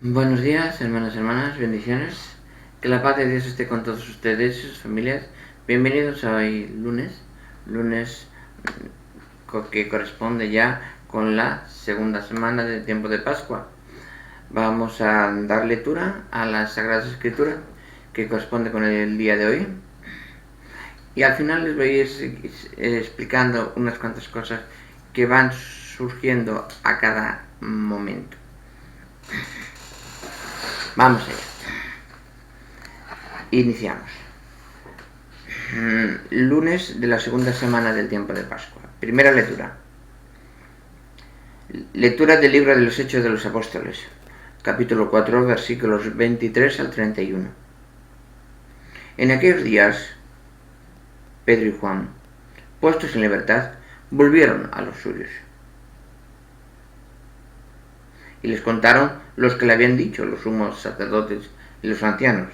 Buenos días, hermanos y hermanas, bendiciones. Que la paz de Dios esté con todos ustedes y sus familias. Bienvenidos a hoy lunes que corresponde ya con la segunda semana del tiempo de Pascua. Vamos a dar lectura a las Sagradas Escrituras que corresponde con el día de hoy. Y al final les voy a ir explicando unas cuantas cosas que van surgiendo a cada momento. Vamos allá. Iniciamos. Lunes de la segunda semana del tiempo de Pascua. Primera lectura. Lectura del libro de los Hechos de los Apóstoles, capítulo 4, versículos 23 al 31. En aquellos días, Pedro y Juan, puestos en libertad, volvieron a los suyos. Y les contaron los que le habían dicho los sumos sacerdotes y los ancianos.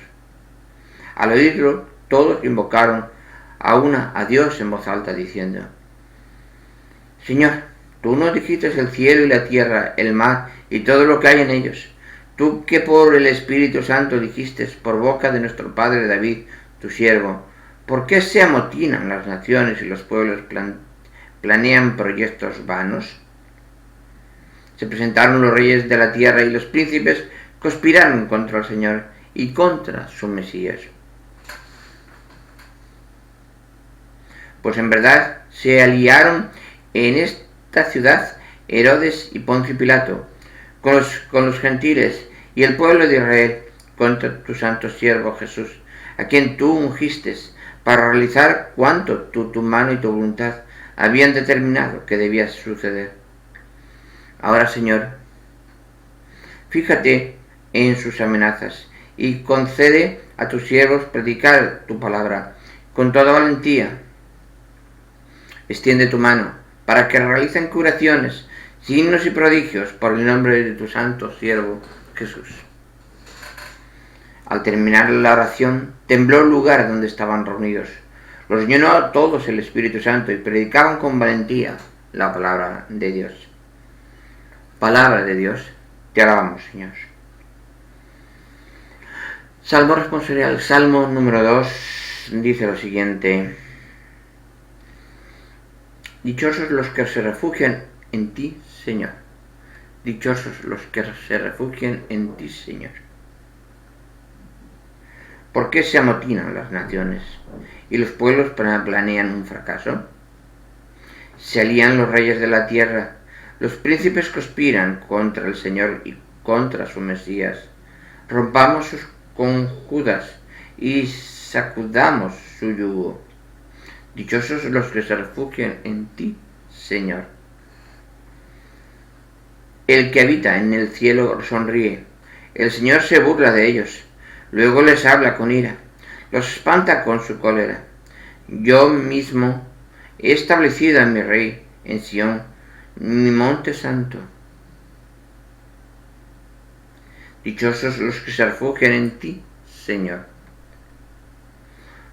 Al oírlo, todos invocaron a Dios en voz alta, diciendo: Señor, tú nos dijiste el cielo y la tierra, el mar y todo lo que hay en ellos. Tú que por el Espíritu Santo dijiste por boca de nuestro padre David, tu siervo, ¿por qué se amotinan las naciones y los pueblos planean proyectos vanos? Se presentaron los reyes de la tierra y los príncipes conspiraron contra el Señor y contra su Mesías. Pues en verdad se aliaron en esta ciudad Herodes y Poncio Pilato con los gentiles y el pueblo de Israel contra tu santo siervo Jesús, a quien tú ungiste para realizar cuanto tu mano y tu voluntad habían determinado que debía suceder. Ahora, Señor, fíjate en sus amenazas y concede a tus siervos predicar tu palabra con toda valentía. Extiende tu mano para que realicen curaciones, signos y prodigios por el nombre de tu santo siervo Jesús. Al terminar la oración, tembló el lugar donde estaban reunidos. Los llenó a todos el Espíritu Santo y predicaban con valentía la palabra de Dios. Palabra de Dios, te alabamos, Señor. Salmo responsorial, Salmo número 2, dice lo siguiente: Dichosos los que se refugian en ti, Señor. Dichosos los que se refugian en ti, Señor. ¿Por qué se amotinan las naciones y los pueblos planean un fracaso? Se alían los reyes de la tierra, los príncipes conspiran contra el Señor y contra su Mesías. Rompamos sus conjuras y sacudamos su yugo. Dichosos los que se refugian en ti, Señor. El que habita en el cielo sonríe. El Señor se burla de ellos. Luego les habla con ira. Los espanta con su cólera. Yo mismo he establecido a mi rey en Sión, mi monte santo. Dichosos los que se refugian en ti, Señor.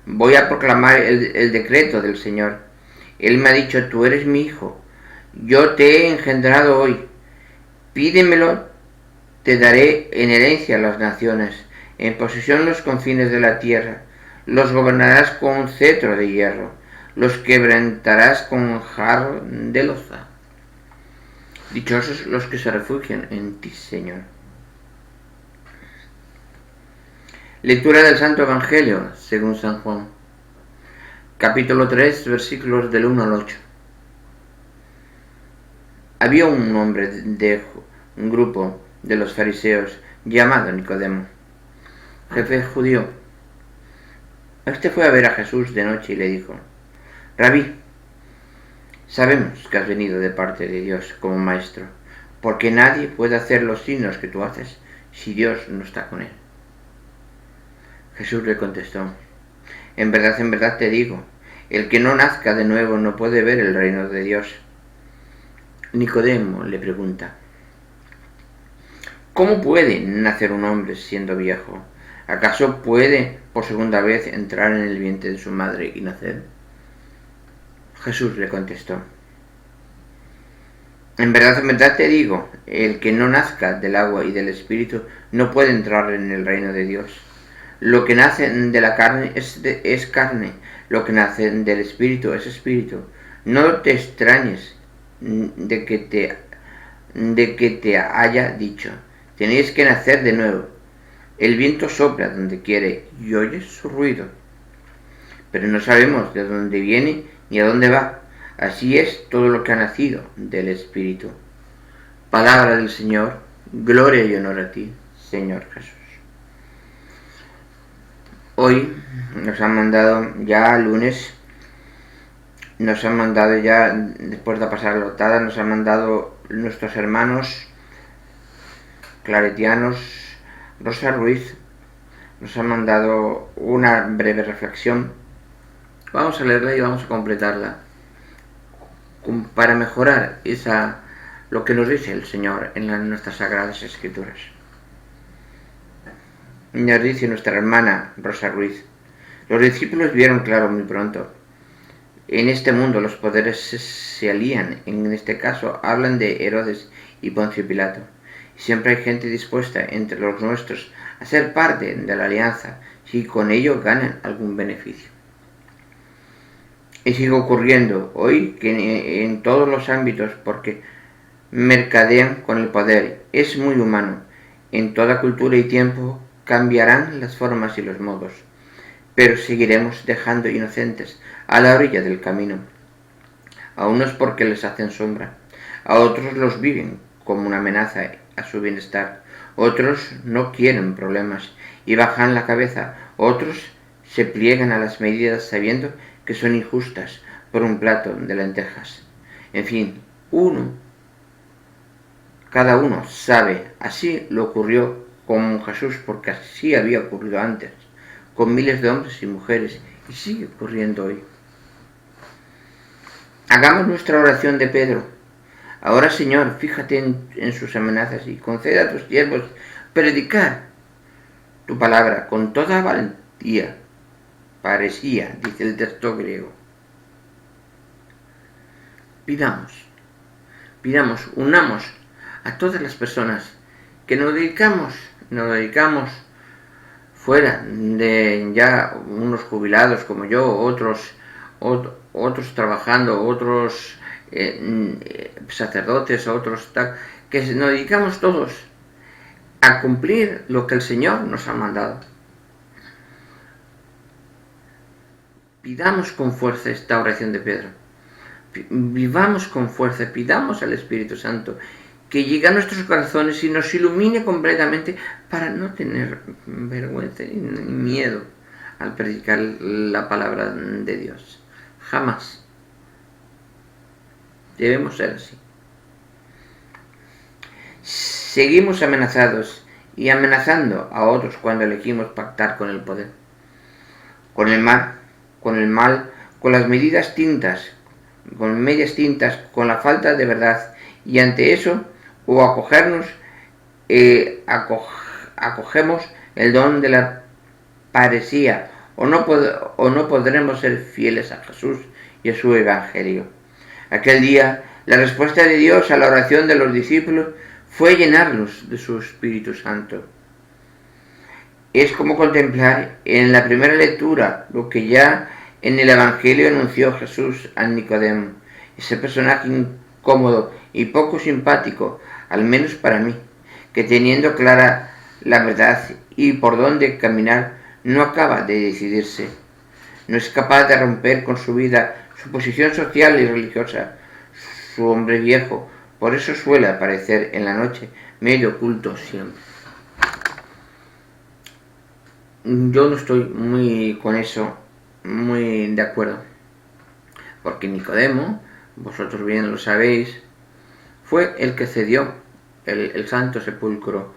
Voy a proclamar el decreto del Señor. Él me ha dicho: tú eres mi hijo, yo te he engendrado hoy. Pídemelo, te daré en herencia a las naciones, en posesión los confines de la tierra. Los gobernarás con un cetro de hierro, los quebrantarás con un jarro de loza. Dichosos los que se refugian en ti, Señor. Lectura del Santo Evangelio según San Juan, capítulo 3, versículos del 1 al 8. Había un hombre de un grupo de los fariseos llamado Nicodemo, jefe judío. Este fue a ver a Jesús de noche y le dijo: Rabí, sabemos que has venido de parte de Dios como maestro, porque nadie puede hacer los signos que tú haces si Dios no está con él. Jesús le contestó: en verdad te digo, el que no nazca de nuevo no puede ver el reino de Dios. Nicodemo le pregunta: ¿cómo puede nacer un hombre siendo viejo? ¿Acaso puede por segunda vez entrar en el vientre de su madre y nacer? Jesús le contestó: En verdad te digo, el que no nazca del agua y del Espíritu no puede entrar en el reino de Dios. Lo que nace de la carne es carne, lo que nace del Espíritu es Espíritu. No te extrañes de que te haya dicho, tenéis que nacer de nuevo. El viento sopla donde quiere y oyes su ruido, pero no sabemos de dónde viene ni a dónde va. Así es todo lo que ha nacido del Espíritu. Palabra del Señor, gloria y honor a ti, Señor Jesús. Hoy nos han mandado ya lunes, nos han mandado ya, después de pasar la octava, nos han mandado nuestros hermanos claretianos, Rosa Ruiz, nos han mandado una breve reflexión. Vamos a leerla y vamos a completarla para mejorar lo que nos dice el Señor en nuestras sagradas escrituras. Nos dice nuestra hermana Rosa Ruiz: los discípulos vieron claro muy pronto. En este mundo los poderes se alían, en este caso hablan de Herodes y Poncio Pilato. Y siempre hay gente dispuesta entre los nuestros a ser parte de la alianza si con ello ganan algún beneficio. Y sigue ocurriendo hoy que en todos los ámbitos, porque mercadean con el poder. Es muy humano. En toda cultura y tiempo cambiarán las formas y los modos, pero seguiremos dejando inocentes a la orilla del camino. A unos porque les hacen sombra, a otros los viven como una amenaza a su bienestar, otros no quieren problemas y bajan la cabeza, otros se pliegan a las medidas sabiendo que son injustas por un plato de lentejas. En fin, cada uno sabe. Así lo ocurrió con Jesús, porque así había ocurrido antes, con miles de hombres y mujeres, y sigue ocurriendo hoy. Hagamos nuestra oración de Pedro. Ahora, Señor, fíjate en sus amenazas y concede a tus siervos predicar tu palabra con toda valentía. Parecía, dice el texto griego. Pidamos, unamos a todas las personas que nos dedicamos fuera de ya unos jubilados como yo, otros trabajando, otros sacerdotes, otros que nos dedicamos todos a cumplir lo que el Señor nos ha mandado. Pidamos con fuerza esta oración de Pedro. Vivamos con fuerza, pidamos al Espíritu Santo que llegue a nuestros corazones y nos ilumine completamente para no tener vergüenza ni miedo al predicar la palabra de Dios. Jamás. Debemos ser así. Seguimos amenazados y amenazando a otros cuando elegimos pactar con el poder, con el mal, con las medidas tintas, con medias tintas, con la falta de verdad, y ante eso acogemos el don de la parecía, o no podremos ser fieles a Jesús y a su evangelio. Aquel día, la respuesta de Dios a la oración de los discípulos fue llenarlos de su Espíritu Santo. Es como contemplar en la primera lectura lo que ya en el Evangelio anunció Jesús a Nicodemo, ese personaje incómodo y poco simpático, al menos para mí, que teniendo clara la verdad y por dónde caminar, no acaba de decidirse. No es capaz de romper con su vida, su posición social y religiosa, su hombre viejo. Por eso suele aparecer en la noche, medio oculto siempre. Yo no estoy muy de acuerdo, porque Nicodemo, vosotros bien lo sabéis, fue el que cedió el santo sepulcro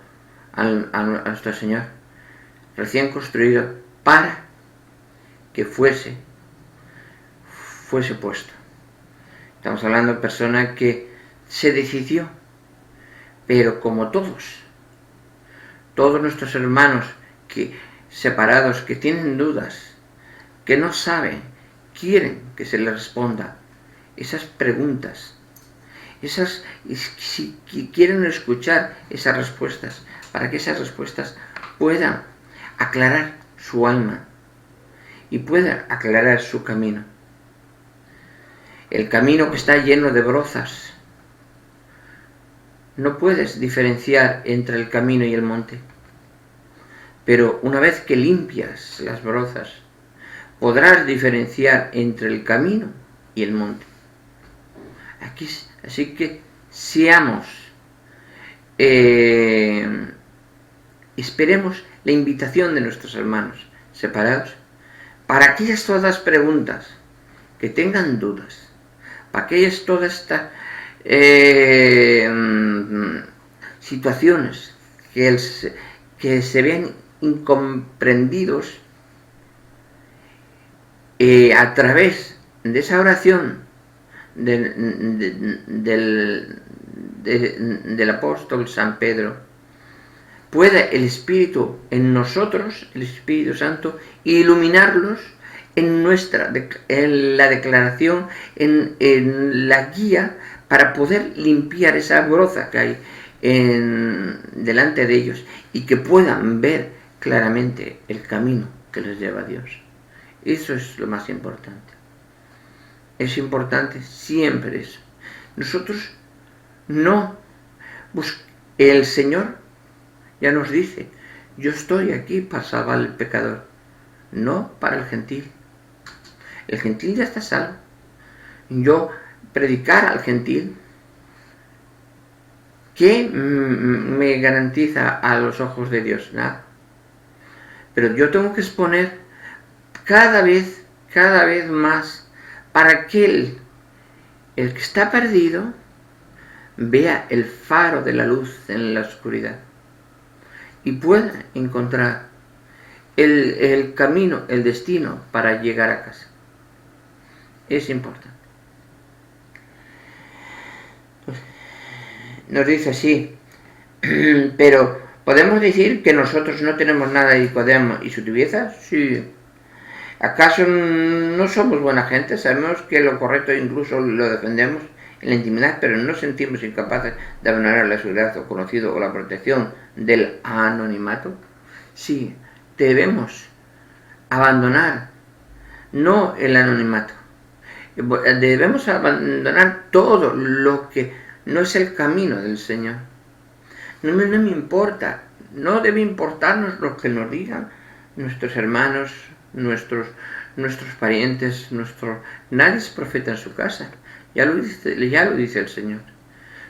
a nuestro Señor, recién construido, para que fuese puesto. Estamos hablando de persona que se decidió, pero como todos nuestros hermanos separados, que tienen dudas, que no saben, quieren que se les responda esas preguntas. si quieren escuchar esas respuestas, para que esas respuestas puedan aclarar su alma y puedan aclarar su camino. El camino que está lleno de brozas. No puedes diferenciar entre el camino y el monte. Pero una vez que limpias las brozas, podrás diferenciar entre el camino y el monte. Así que seamos, esperemos la invitación de nuestros hermanos separados para aquellas todas preguntas que tengan dudas, para aquellas todas estas situaciones que se vean incomprendidos a través de esa oración del apóstol San Pedro, pueda el Espíritu en nosotros, el Espíritu Santo, iluminarlos en la declaración, en la guía, para poder limpiar esa broza que hay delante de ellos y que puedan ver claramente el camino que les lleva a Dios. Eso es lo más importante. Es importante siempre eso. Nosotros el Señor ya nos dice: yo estoy aquí para salvar al pecador, no para el gentil. El gentil ya está salvo. Yo predicar al gentil, ¿qué me garantiza a los ojos de Dios? Nada. Pero yo tengo que exponer cada vez más para que el que está perdido vea el faro de la luz en la oscuridad y pueda encontrar el camino, el destino para llegar a casa. Es importante. Nos dice así: pero ¿podemos decir que nosotros no tenemos nada de Nicodemo y su tibieza? Sí. ¿Acaso no somos buena gente? Sabemos que lo correcto incluso lo defendemos en la intimidad, pero no nos sentimos incapaces de abandonar la seguridad o conocido o la protección del anonimato. Sí, debemos abandonar, no el anonimato. Debemos abandonar todo lo que no es el camino del Señor. No me importa, no debe importarnos lo que nos digan nuestros hermanos, nuestros parientes, nadie es profeta en su casa. Ya lo dice el Señor.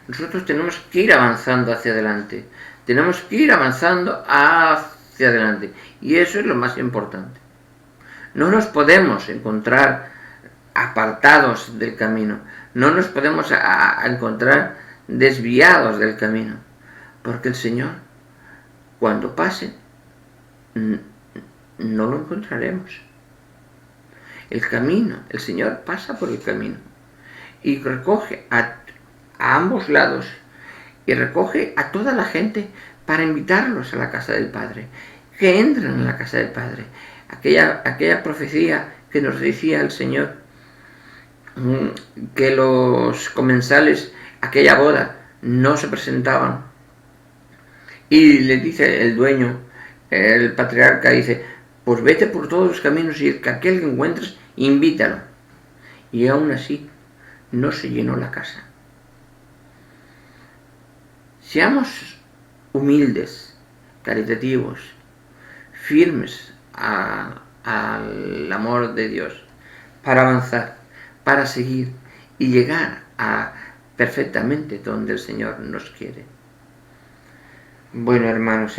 Nosotros tenemos que ir avanzando hacia adelante. Y eso es lo más importante. No nos podemos encontrar apartados del camino. No nos podemos encontrar desviados del camino. Porque el Señor, cuando pase, no lo encontraremos. El camino, el Señor pasa por el camino y recoge a ambos lados y recoge a toda la gente para invitarlos a la casa del Padre, que entren en la casa del Padre. Aquella profecía que nos decía el Señor, que los comensales, aquella boda, no se presentaban, y le dice el dueño, el patriarca, dice: pues vete por todos los caminos y aquel que encuentres, invítalo. Y aún así no se llenó la casa. Seamos humildes, caritativos, firmes al amor de Dios, para avanzar, para seguir y llegar perfectamente donde el Señor nos quiere. Bueno, hermanos,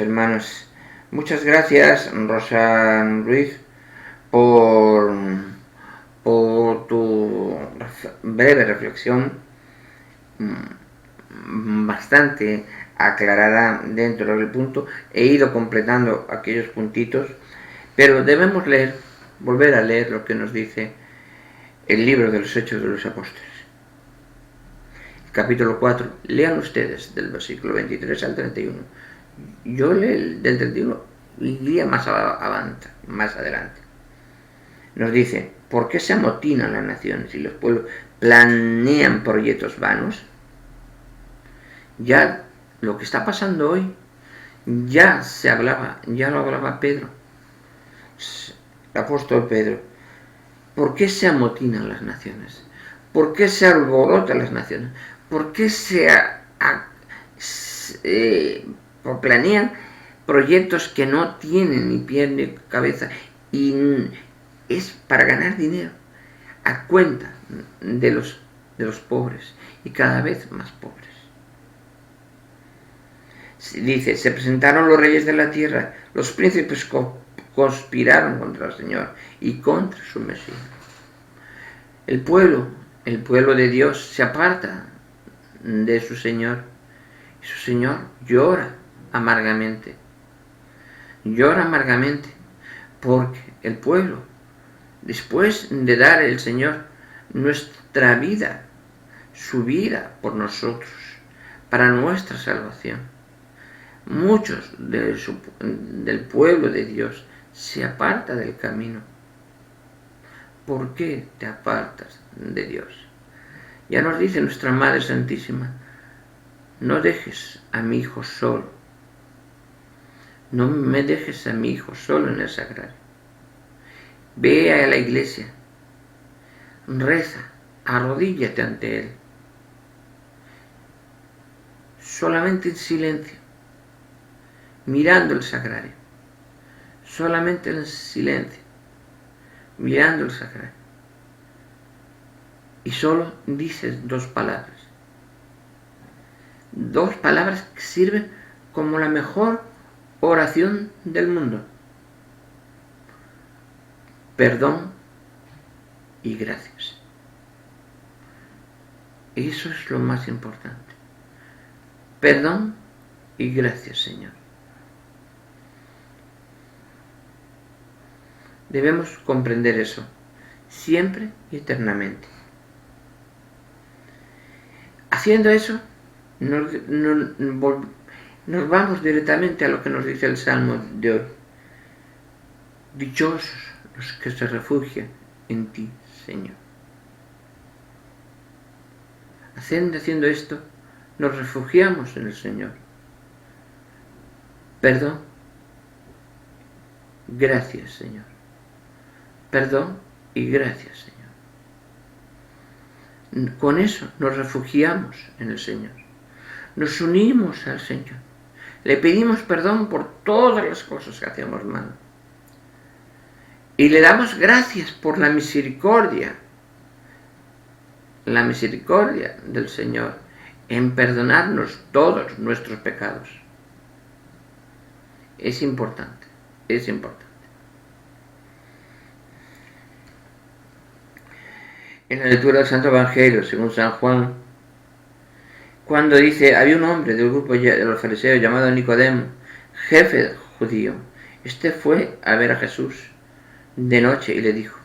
muchas gracias, Rosa Ruiz, por tu breve reflexión, bastante aclarada dentro del punto. He ido completando aquellos puntitos, pero debemos volver a leer lo que nos dice el libro de los Hechos de los Apóstoles. Capítulo 4, lean ustedes del versículo 23 al 31. Yo leo del 31 y leía más adelante. Nos dice: ¿por qué se amotinan las naciones y los pueblos planean proyectos vanos? Ya lo que está pasando hoy, ya lo hablaba Pedro, el apóstol Pedro. ¿Por qué se amotinan las naciones? ¿Por qué se alborotan las naciones? ¿Por qué planean proyectos que no tienen ni pie ni cabeza? Y es para ganar dinero a cuenta de los pobres, y cada vez más pobres. Dice, se presentaron los reyes de la tierra, los príncipes conspiraron contra el Señor y contra su Mesías. El pueblo de Dios se aparta de su Señor, y su Señor llora amargamente, porque el pueblo, después de dar el Señor nuestra vida, su vida por nosotros, para nuestra salvación, muchos del pueblo de Dios se aparta del camino. ¿Por qué te apartas de Dios? Ya nos dice nuestra Madre Santísima, no dejes a mi hijo solo, no me dejes a mi hijo solo en el sagrario. Ve a la iglesia, reza, arrodíllate ante él, solamente en silencio, mirando el sagrario, solamente en silencio, mirando el sagrario, y solo dices dos palabras que sirven como la mejor oración del mundo: perdón y gracias. Eso es lo más importante. Perdón y gracias, Señor. Debemos comprender eso, siempre y eternamente. Haciendo eso, nos vamos directamente a lo que nos dice el Salmo de hoy. Dichosos los que se refugian en ti, Señor. Haciendo esto, nos refugiamos en el Señor. Perdón. Gracias, Señor. Perdón y gracias, Señor. Con eso nos refugiamos en el Señor. Nos unimos al Señor. Le pedimos perdón por todas las cosas que hacemos mal. Y le damos gracias por la misericordia del Señor en perdonarnos todos nuestros pecados. Es importante. En la lectura del Santo Evangelio, según San Juan, cuando dice, había un hombre del grupo de los fariseos llamado Nicodemo, jefe judío. Este fue a ver a Jesús de noche y le dijo,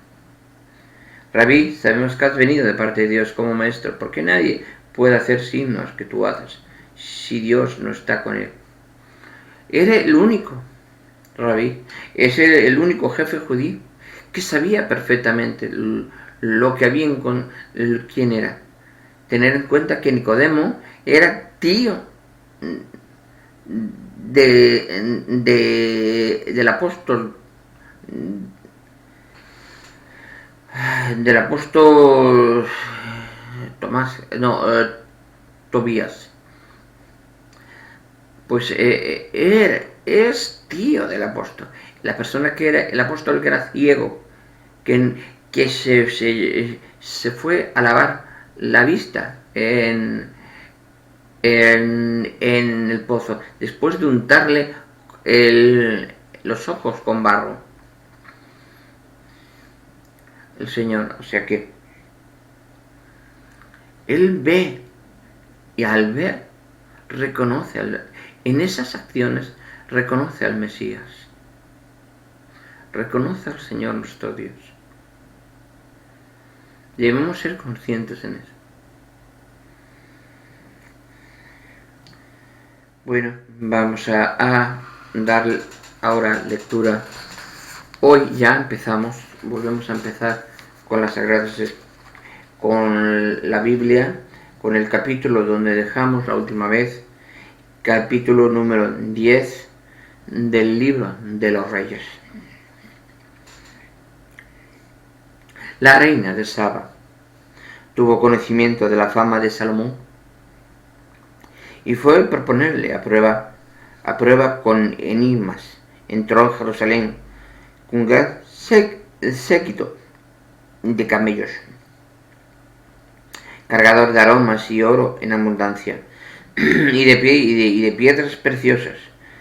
Rabí, sabemos que has venido de parte de Dios como maestro, porque nadie puede hacer signos que tú haces si Dios no está con él. Era el único Rabí, es el único jefe judío que sabía perfectamente lo que había quién era. Tener en cuenta que Nicodemo era tío del apóstol Tobías. Pues es tío del apóstol. La persona que era el apóstol, que era ciego, que se fue a lavar la vista en el pozo, después de untarle los ojos con barro. El Señor, o sea que Él ve, y al ver reconoce, en esas acciones reconoce al Mesías, reconoce al Señor nuestro Dios. Debemos ser conscientes en eso. Bueno, vamos a dar ahora lectura. Hoy ya volvemos a empezar con las Sagradas, con la Biblia, con el capítulo donde dejamos la última vez, capítulo número 10 del libro de los Reyes. La reina de Saba tuvo conocimiento de la fama de Salomón y fue proponerle a prueba con enigmas. Entró en Jerusalén con un gran séquito de camellos, cargador de aromas y oro en abundancia, y de piedras preciosas.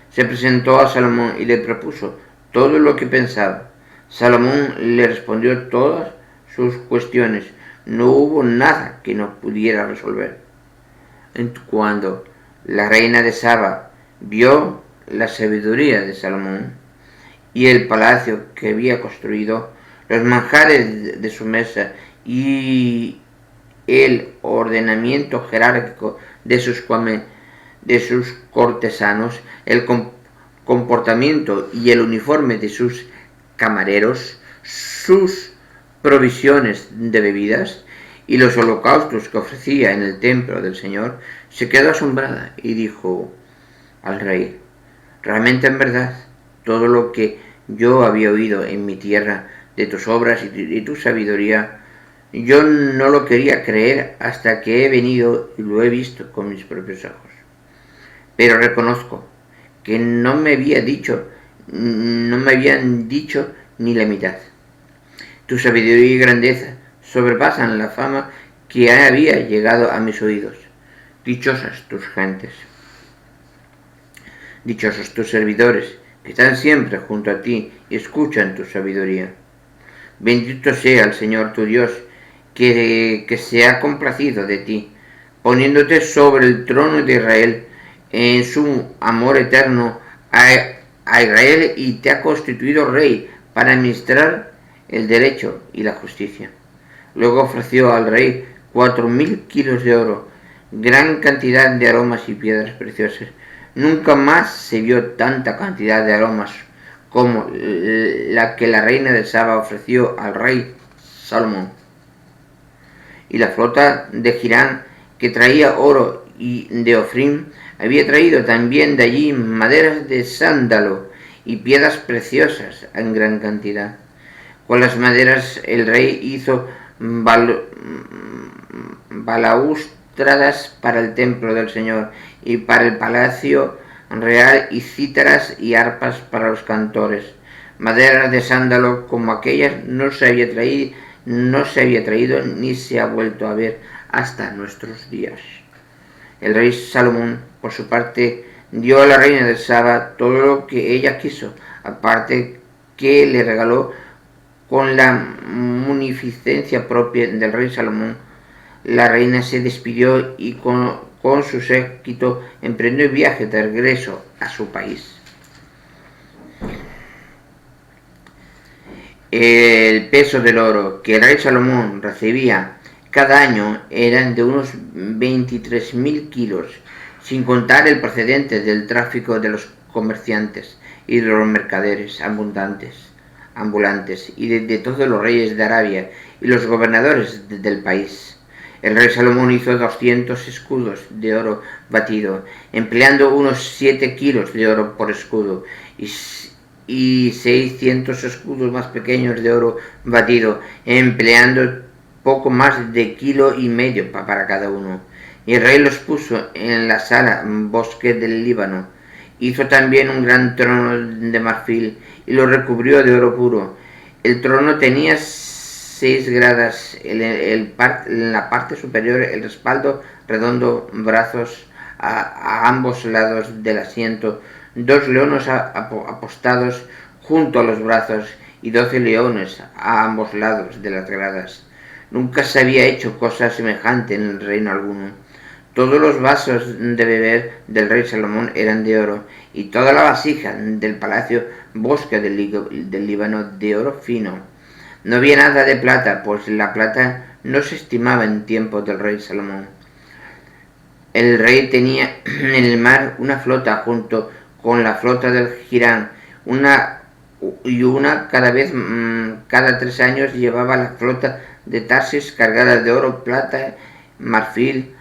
Se presentó a Salomón y le propuso todo lo que pensaba. Salomón le respondió todas sus cuestiones. No hubo nada que no pudiera resolver. Cuando la reina de Saba vio la sabiduría de Salomón y el palacio que había construido, los manjares de su mesa y el ordenamiento jerárquico de sus cortesanos, el comportamiento y el uniforme de sus camareros, sus provisiones de bebidas y los holocaustos que ofrecía en el templo del Señor, se quedó asombrada y dijo al rey: realmente, en verdad, todo lo que yo había oído en mi tierra de tus obras y tu sabiduría, yo no lo quería creer hasta que he venido y lo he visto con mis propios ojos. Pero reconozco que no me habían dicho ni la mitad. Tu sabiduría y grandeza sobrepasan la fama que había llegado a mis oídos. Dichosas tus gentes, dichosos tus servidores, que están siempre junto a ti y escuchan tu sabiduría. Bendito sea el Señor tu Dios, que se ha complacido de ti, poniéndote sobre el trono de Israel en su amor eterno a Israel, y te ha constituido rey para administrar el derecho y la justicia. Luego ofreció al rey 4.000 kilos de oro, gran cantidad de aromas y piedras preciosas. Nunca más se vio tanta cantidad de aromas como la que la reina de Saba ofreció al rey Salomón. Y la flota de Hirán, que traía oro y de Ofrim, había traído también de allí maderas de sándalo y piedras preciosas en gran cantidad. Con las maderas el rey hizo balaustradas para el templo del Señor y para el palacio real, y cítaras y arpas para los cantores. Maderas de sándalo como aquellas no se había traído ni se ha vuelto a ver hasta nuestros días. El rey Salomón, por su parte, dio a la reina de Saba todo lo que ella quiso, aparte que le regaló con la munificencia propia del rey Salomón. La reina se despidió y con su séquito emprendió el viaje de regreso a su país. El peso del oro que el rey Salomón recibía cada año eran de unos 23.000 kilos, sin contar el procedente del tráfico de los comerciantes y de los mercaderes ambulantes y de todos los reyes de Arabia y los gobernadores del país. El rey Salomón hizo 200 escudos de oro batido, empleando unos 7 kilos de oro por escudo, y 600 escudos más pequeños de oro batido, empleando poco más de 1,5 kilos para cada uno. Y el rey los puso en la sala bosque del Líbano. Hizo también un gran trono de marfil y lo recubrió de oro puro. El trono tenía 6 gradas en la parte superior, el respaldo redondo, brazos a ambos lados del asiento, 2 leones apostados junto a los brazos y 12 leones a ambos lados de las gradas. Nunca se había hecho cosa semejante en el reino alguno. Todos los vasos de beber del rey Salomón eran de oro, y toda la vasija del palacio bosque del Líbano de oro fino. No había nada de plata, pues la plata no se estimaba en tiempos del rey Salomón. El rey tenía en el mar una flota junto con la flota del Hirán, cada 3 años llevaba la flota de Tarsis cargada de oro, plata, marfil,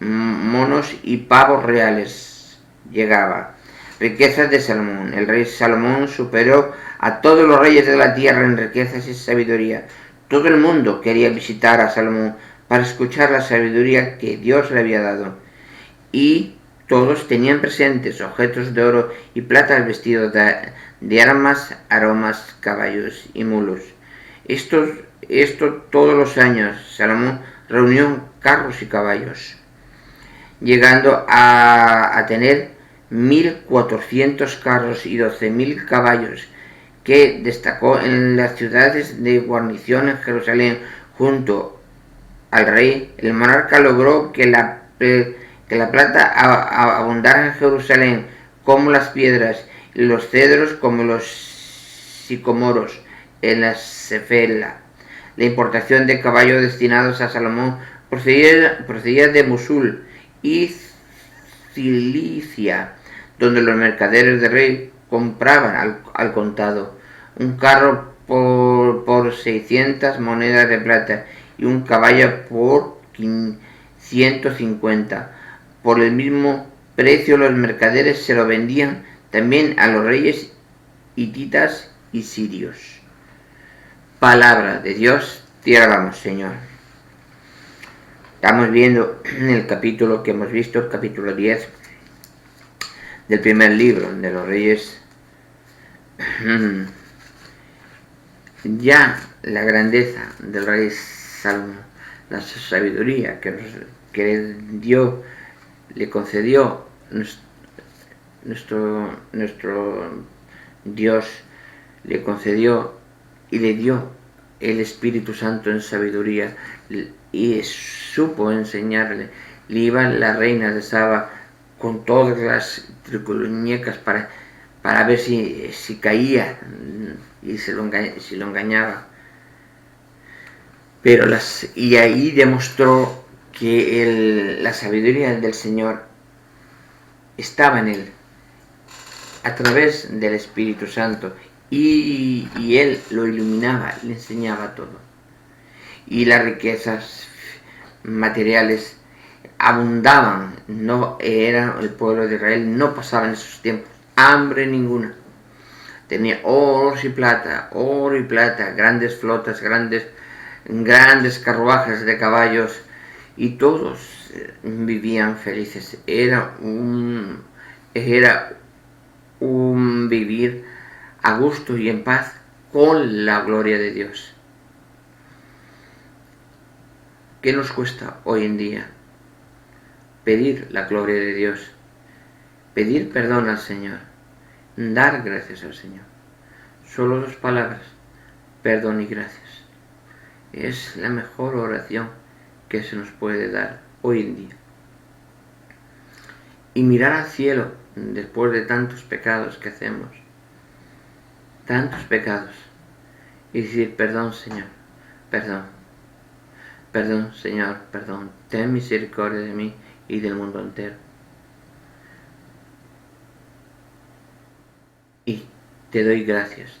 monos y pavos reales llegaba. Riquezas de Salomón. El rey Salomón superó a todos los reyes de la tierra en riquezas y sabiduría. Todo el mundo quería visitar a Salomón para escuchar la sabiduría que Dios le había dado. Y todos tenían presentes objetos de oro y plata vestidos de armas, aromas, caballos y mulos. Esto todos los años Salomón reunió carros y caballos, llegando a tener 1.400 carros y 12.000 caballos, que destacó en las ciudades de guarnición en Jerusalén. Junto al rey, el monarca logró que la plata abundara en Jerusalén como las piedras, y los cedros como los sicomoros en la Cefela. La importación de caballos destinados a Salomón procedía de Mosul y Cilicia, donde los mercaderes del rey compraban al contado un carro por 600 monedas de plata y un caballo por 150. Por el mismo precio los mercaderes se lo vendían también a los reyes hititas y sirios. Palabra de Dios, te alabamos, Señor. Estamos viendo en el capítulo que hemos visto, el capítulo 10 del primer libro de los Reyes, ya la grandeza del rey Salomón, la sabiduría que Dios le concedió, nuestro Dios le concedió y le dio el Espíritu Santo en sabiduría, y supo enseñarle. Le iba la reina de Saba con todas las tricuñecas para ver si caía y si lo engañaba. Y ahí demostró que la sabiduría del Señor estaba en él, a través del Espíritu Santo, y él lo iluminaba, le enseñaba todo. Y las riquezas materiales abundaban. No era el pueblo de Israel, no pasaba en esos tiempos hambre ninguna. Tenía oro y plata, grandes flotas, grandes carruajes de caballos, y todos vivían felices. Era un vivir a gusto y en paz con la gloria de Dios. ¿Qué nos cuesta hoy en día? Pedir la gloria de Dios, pedir perdón al Señor, dar gracias al Señor. Solo 2 palabras: perdón y gracias. Es la mejor oración que se nos puede dar hoy en día. Y mirar al cielo después de tantos pecados que hacemos, tantos pecados, y decir: perdón, Señor, perdón, perdón, Señor, perdón, ten misericordia de mí y del mundo entero. Y te doy gracias,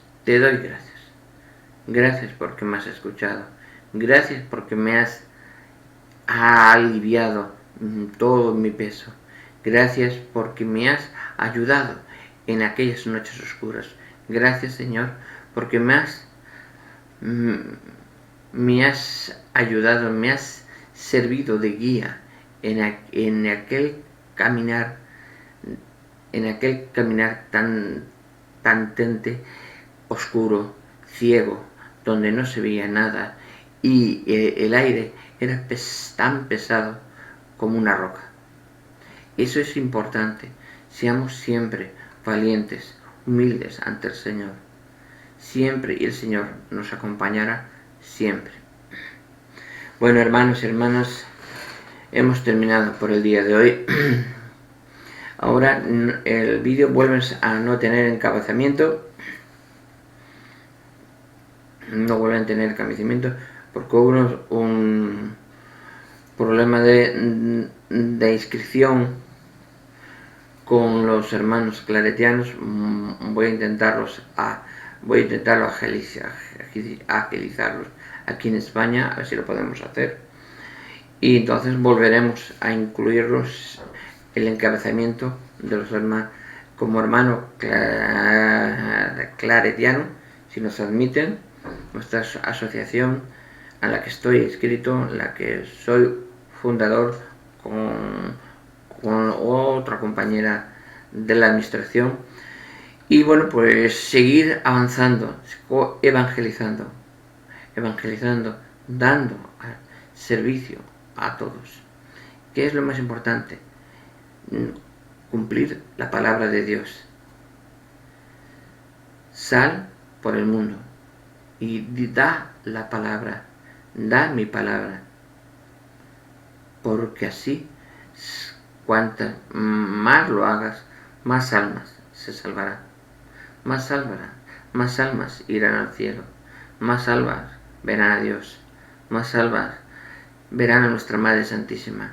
gracias porque me has escuchado, gracias porque me has aliviado todo mi peso, gracias porque me has ayudado en aquellas noches oscuras, gracias, Señor, porque me has ayudado, me has servido de guía en aquel caminar tan oscuro, ciego, donde no se veía nada, y el aire era tan pesado como una roca. Eso es importante. Seamos siempre valientes, humildes ante el Señor, siempre, y el Señor nos acompañará siempre. Bueno, hermanos y hermanas, hemos terminado por el día de hoy. Ahora el vídeo vuelve a no tener encabezamiento. No vuelven a tener encabezamiento porque hubo un problema de inscripción con los hermanos claretianos. Voy a intentarlo agilizarlos aquí en España, a ver si lo podemos hacer. y entonces volveremos a incluirlos el encabezamiento de los hermanos como hermano claretiano, si nos admiten, nuestra asociación a la que estoy inscrito, en la que soy fundador con otra compañera de la administración, y bueno, pues seguir avanzando, evangelizando, dando servicio a todos. ¿Qué es lo más importante? Cumplir la palabra de Dios. Sal por el mundo y da la palabra, da mi palabra, porque así, cuantas más lo hagas, más almas se salvarán, más almas irán al cielo, más almas verán a Dios, más almas verán a nuestra Madre Santísima,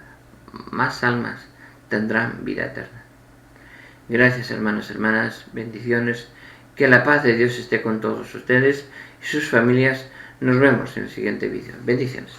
más almas tendrán vida eterna. Gracias, hermanos, hermanas, bendiciones, que la paz de Dios esté con todos ustedes y sus familias. Nos vemos en el siguiente vídeo. Bendiciones.